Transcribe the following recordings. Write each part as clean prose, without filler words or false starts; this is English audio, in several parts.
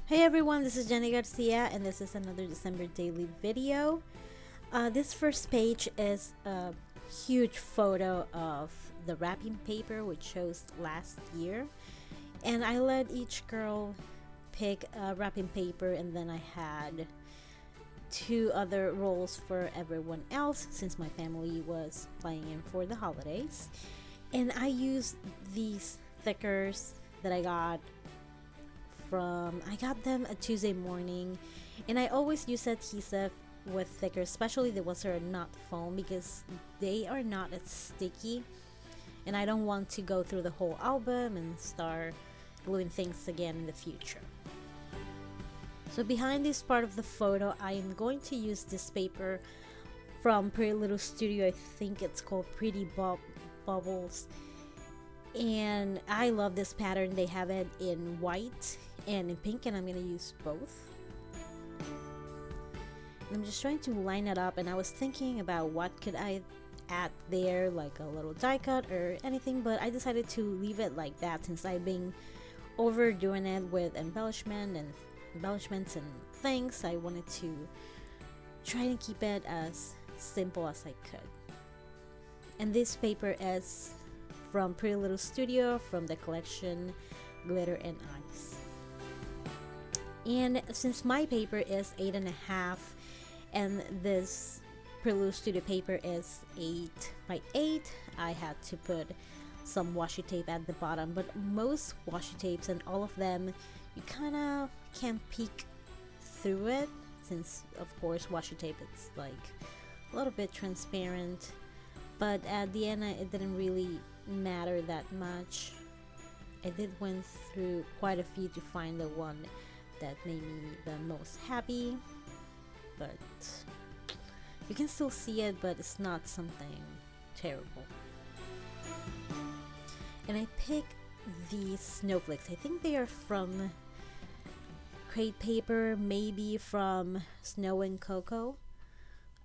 Hey everyone, this is Jenny Garcia and this is another December daily video. This first page is a huge photo of the wrapping paper which shows last year, and I let each girl pick a wrapping paper, and then I had two other rolls for everyone else since my family was flying in for the holidays. And I used these thickers that I got them a Tuesday morning, and I always use adhesive with thickers, especially the ones that are not foam, because they are not as sticky, and I don't want to go through the whole album and start gluing things again in the future. So behind this part of the photo, I am going to use this paper from Pretty Little Studio. I think it's called Pretty Bubbles, and I love this pattern. They have it in white and in pink, and I'm gonna use both. And I'm just trying to line it up, and I was thinking about what could I add there, like a little die cut or anything, but I decided to leave it like that since I've been overdoing it with embellishments and things. I wanted to try to keep it as simple as I could. And this paper is from Pretty Little Studio, from the collection Glitter and Ice. And since my paper is 8.5 and this Pretty Little Studio paper is 8 by 8, I had to put some washi tape at the bottom. But most washi tapes, and all of them, you kind of can't peek through it, since of course washi tape is like a little bit transparent. But at the end, it didn't really matter that much. I did went through quite a few to find the one that made me the most happy, but you can still see it, but it's not something terrible. And I picked these snowflakes. I think they are from Crate Paper, maybe from Snow and Cocoa.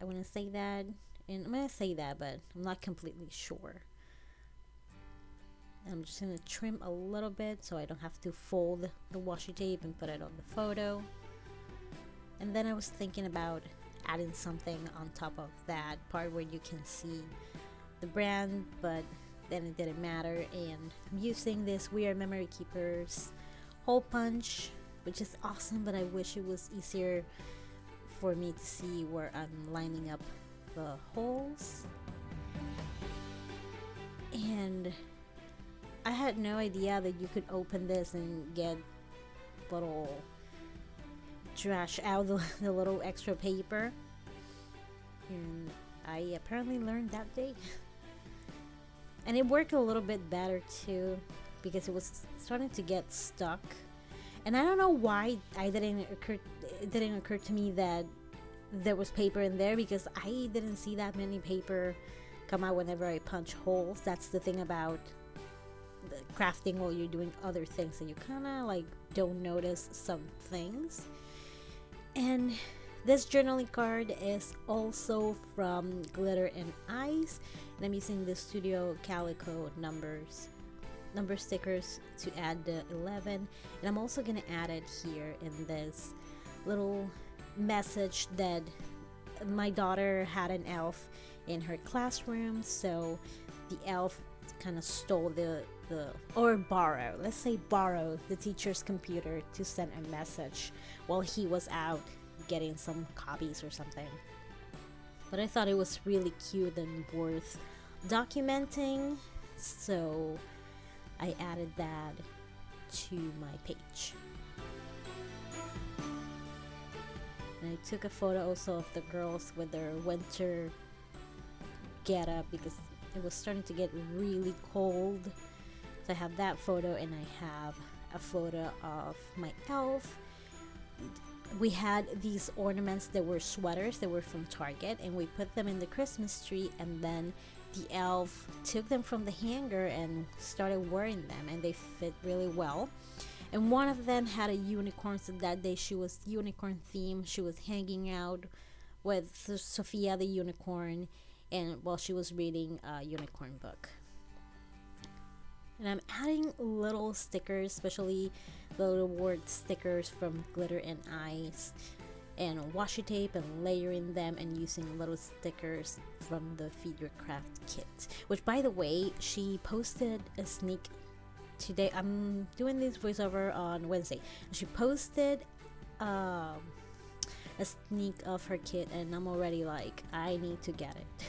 I want to say that, and I'm going to say that, but I'm not completely sure. I'm just going to trim a little bit so I don't have to fold the washi tape and put it on the photo. And then I was thinking about adding something on top of that part where you can see the brand, but then it didn't matter. And I'm using this We Are Memory Keepers hole punch, which is awesome, but I wish it was easier for me to see where I'm lining up the holes. And I had no idea that you could open this and get little trash out the little extra paper, and I apparently learned that day. And it worked a little bit better too, because it was starting to get stuck, and I don't know why it didn't occur to me that there was paper in there, because I didn't see that many paper come out whenever I punch holes. That's the thing about the crafting while you're doing other things, and you kind of like don't notice some things. And this journaling card is also from Glitter and Ice, and I'm using the Studio Calico number stickers to add the 11, and I'm also gonna add it here in this little message that my daughter had an elf in her classroom, so the elf kind of stole borrow the teacher's computer to send a message while he was out getting some copies or something. But I thought it was really cute and worth documenting, so I added that to my page. And I took a photo also of the girls with their winter get up, because it was starting to get really cold. So I have that photo, and I have a photo of my elf. We had these ornaments that were sweaters that were from Target, and we put them in the Christmas tree, and then the elf took them from the hanger and started wearing them, and they fit really well. And one of them had a unicorn, so that day she was unicorn themed. She was hanging out with Sophia the unicorn, and while she was reading a unicorn book. And I'm adding little stickers, especially the little word stickers from Glitter and Ice, and washi tape and layering them and using little stickers from the Feed Your Craft kit. Which, by the way, she posted a sneak today. I'm doing this voiceover on Wednesday. She posted a sneak of her kit, and I'm already like, I need to get it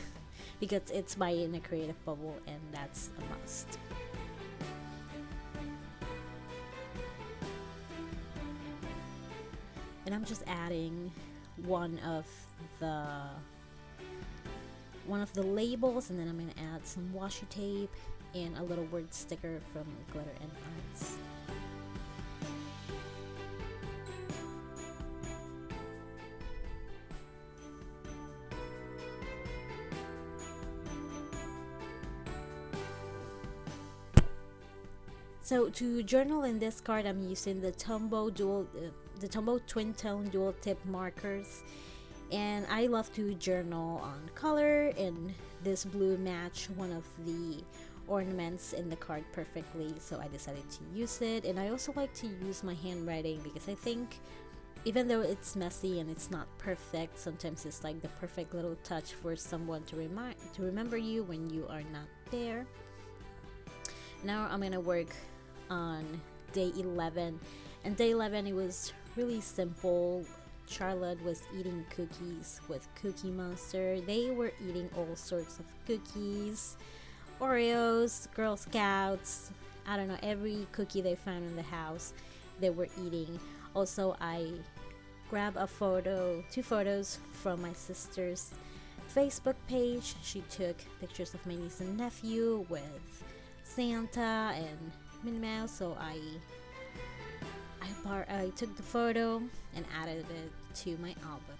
because it's by In a Creative Bubble, and that's a must. And I'm just adding one of the labels, and then I'm gonna add some washi tape and a little word sticker from Glitter and Ice. So to journal in this card, I'm using the Tombow twin tone dual tip markers, and I love to journal on color, and this blue matched one of the ornaments in the card perfectly, so I decided to use it. And I also like to use my handwriting because I think even though it's messy and it's not perfect, sometimes it's like the perfect little touch for someone to remember you when you are not there. Now I'm gonna work on day 11, and day 11 it was really simple. Charlotte was eating cookies with Cookie Monster. They were eating all sorts of cookies, Oreos, Girl Scouts, I don't know, every cookie they found in the house they were eating. Also, I grabbed two photos from my sister's Facebook page. She took pictures of my niece and nephew with Santa and Minnie Mouse, so I took the photo and added it to my album.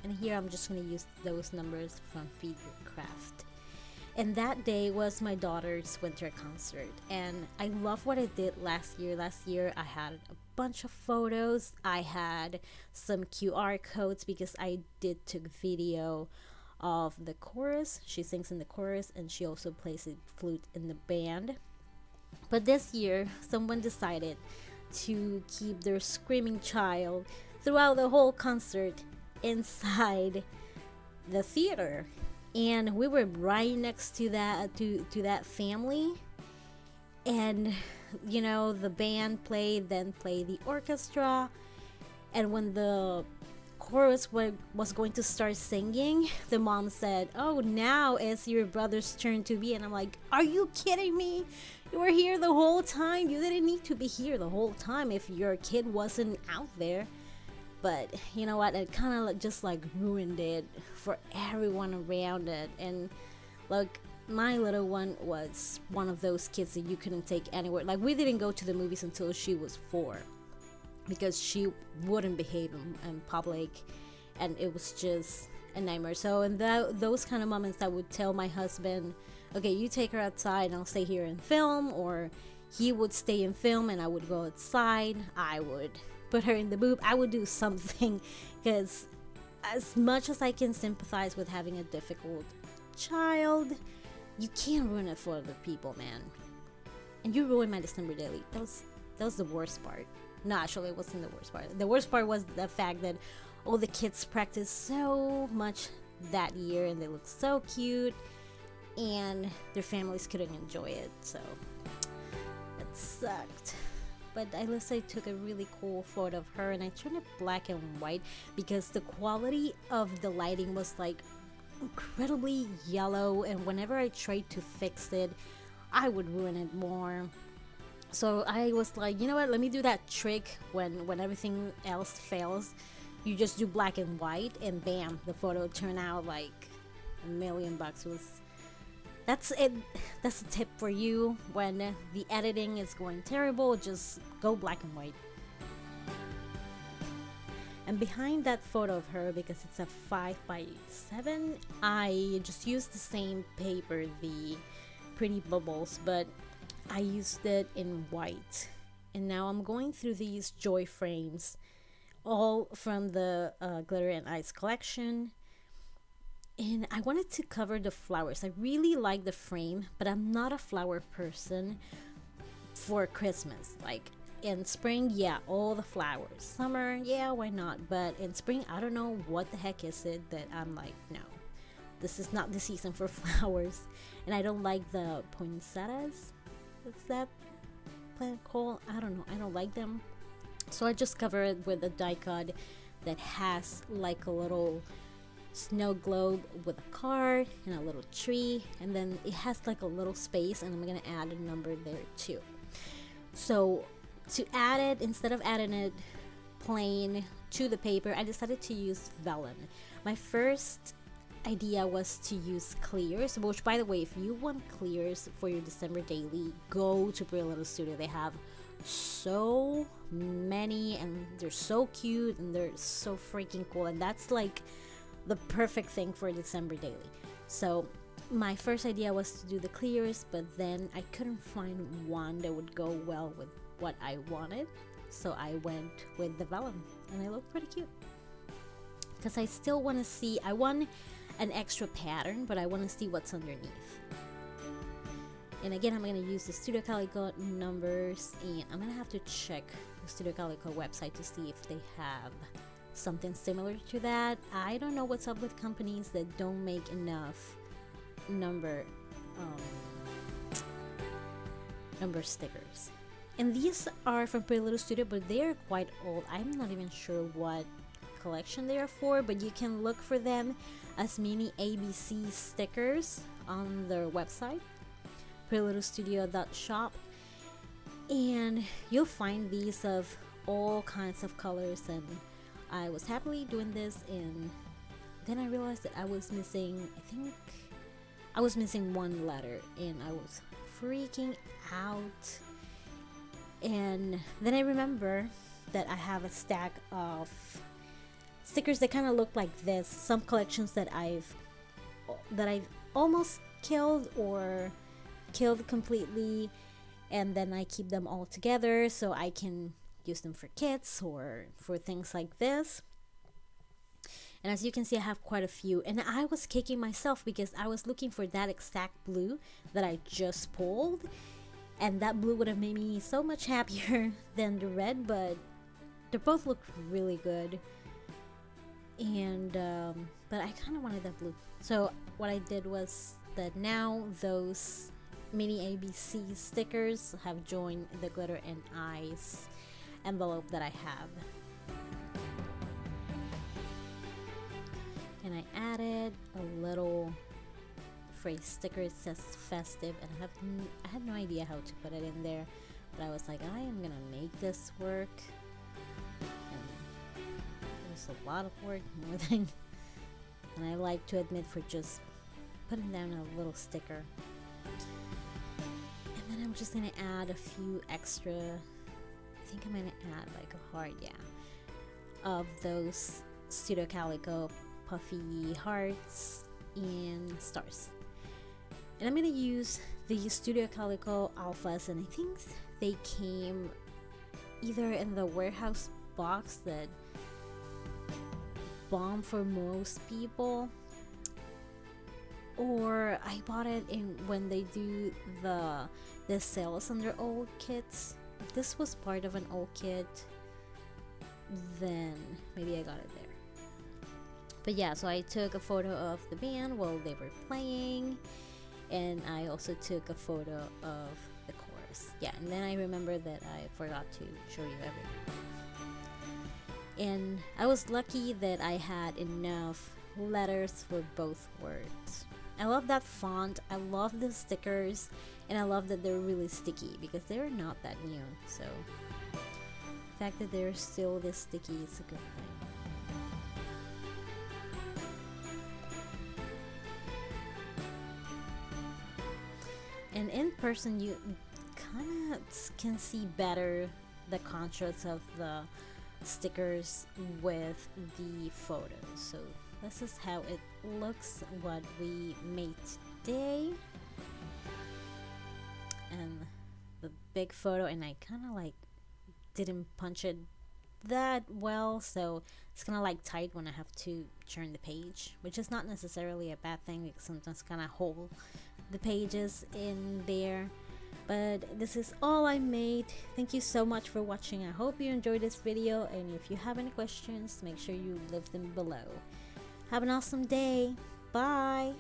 And here I'm just going to use those numbers from Feed Your Craft. And that day was my daughter's winter concert, and I love what I did last year. Last year I had a bunch of photos. I had some QR codes because I did took video of the chorus. She sings in the chorus, and she also plays a flute in the band. But this year, someone decided to keep their screaming child throughout the whole concert inside the theater, and we were right next to that family. And you know, the band played, then played the orchestra, and when the chorus was going to start singing, the mom said, "Oh, now it's your brother's turn to be." And I'm like, are you kidding me? You were here the whole time. You didn't need to be here the whole time if your kid wasn't out there. But you know what, it kind of just like ruined it for everyone around it. And like, my little one was one of those kids that you couldn't take anywhere. Like, we didn't go to the movies until she was 4 because she wouldn't behave in public, and it was just a nightmare. So in those kind of moments, I would tell my husband, okay, you take her outside and I'll stay here and film, or he would stay and film and I would go outside. I would put her in the booth. I would do something, because as much as I can sympathize with having a difficult child, you can't ruin it for other people, man. And you ruined my December daily. That was the worst part. No, actually, it wasn't the worst part. The worst part was the fact that all the kids practiced so much that year, and they looked so cute, and their families couldn't enjoy it, so it sucked. But at least I took a really cool photo of her, and I turned it black and white because the quality of the lighting was like incredibly yellow, and whenever I tried to fix it, I would ruin it more. So I was like, you know what, let me do that trick when everything else fails. You just do black and white, and bam, the photo turned out like $1,000,000. That's it. That's a tip for you. When the editing is going terrible, just go black and white. And behind that photo of her, because it's a 5x7, I just used the same paper, the Pretty Bubbles, but I used it in white. And now I'm going through these joy frames, all from the Glitter and Ice collection. And I wanted to cover the flowers. I really like the frame, but I'm not a flower person for Christmas. Like, In spring, yeah, all the flowers. Summer, yeah, why not? But in spring, I don't know what the heck is it that I'm like, no, this is not the season for flowers. And I don't like the poinsettias. What's that plant called? I don't know. I don't like them. So I just cover it with a die cut that has like a little snow globe with a card and a little tree, and then it has like a little space, and I'm gonna add a number there too. So to add it, instead of adding it plain to the paper, I decided to use vellum. My first idea was to use clears, which, by the way, if you want clears for your December daily, go to Pretty Little Studio. They have so many, and they're so cute, and they're so freaking cool, and that's like the perfect thing for December daily. So my first idea was to do the clears, but then I couldn't find one that would go well with what I wanted, so I went with the vellum, and they look pretty cute. Because I still want to see, I want an extra pattern, but I want to see what's underneath. And again, I'm going to use the Studio Calico numbers, and I'm going to have to check the Studio Calico website to see if they have something similar to that. I don't know what's up with companies that don't make enough number stickers. And these are from Pretty Little Studio, but they are quite old. I'm not even sure what collection they are for, but you can look for them as mini ABC stickers on their website, prettylittlestudio.shop, and you'll find these of all kinds of colors. And I was happily doing this, and then I realized that I was missing, I think I was missing one letter, and I was freaking out. And then I remember that I have a stack of stickers that kind of look like this. Some collections that I've almost killed or killed completely, and then I keep them all together so I can use them for kits or for things like this. And as you can see, I have quite a few, and I was kicking myself because I was looking for that exact blue that I just pulled, and that blue would have made me so much happier than the red, but they both look really good. And but I kind of wanted that blue, so what I did was that now those mini ABC stickers have joined the glitter and eyes envelope that I have. And I added a little phrase sticker. It says festive, and I had no idea how to put it in there, but I was like, I am gonna make this work. And it was a lot of work, more than and I like to admit, for just putting down a little sticker. And then I'm just gonna add a few extra, I think I'm gonna add like a heart, yeah, of those Studio Calico puffy hearts and stars. And I'm gonna use the Studio Calico alphas, and I think they came either in the warehouse box that bombed for most people, or I bought it in when they do the sales on their old kits. If this was part of an old kit, then maybe I got it there. But yeah, so I took a photo of the band while they were playing, and I also took a photo of the chorus. Yeah, and then I remember that I forgot to show you everything. And I was lucky that I had enough letters for both words. I love that font, I love the stickers, and I love that they're really sticky because they're not that new. So the fact that they're still this sticky is a good thing. And in person, you kind of can see better the contrast of the stickers with the photos. So this is how it looks, what we made today. And the big photo, and I kind of like didn't punch it that well, so it's kind of like tight when I have to turn the page, which is not necessarily a bad thing because sometimes kind of hold the pages in there. But this is all I made. Thank you so much for watching. I hope you enjoyed this video, and if you have any questions, make sure you leave them below. Have an awesome day. Bye.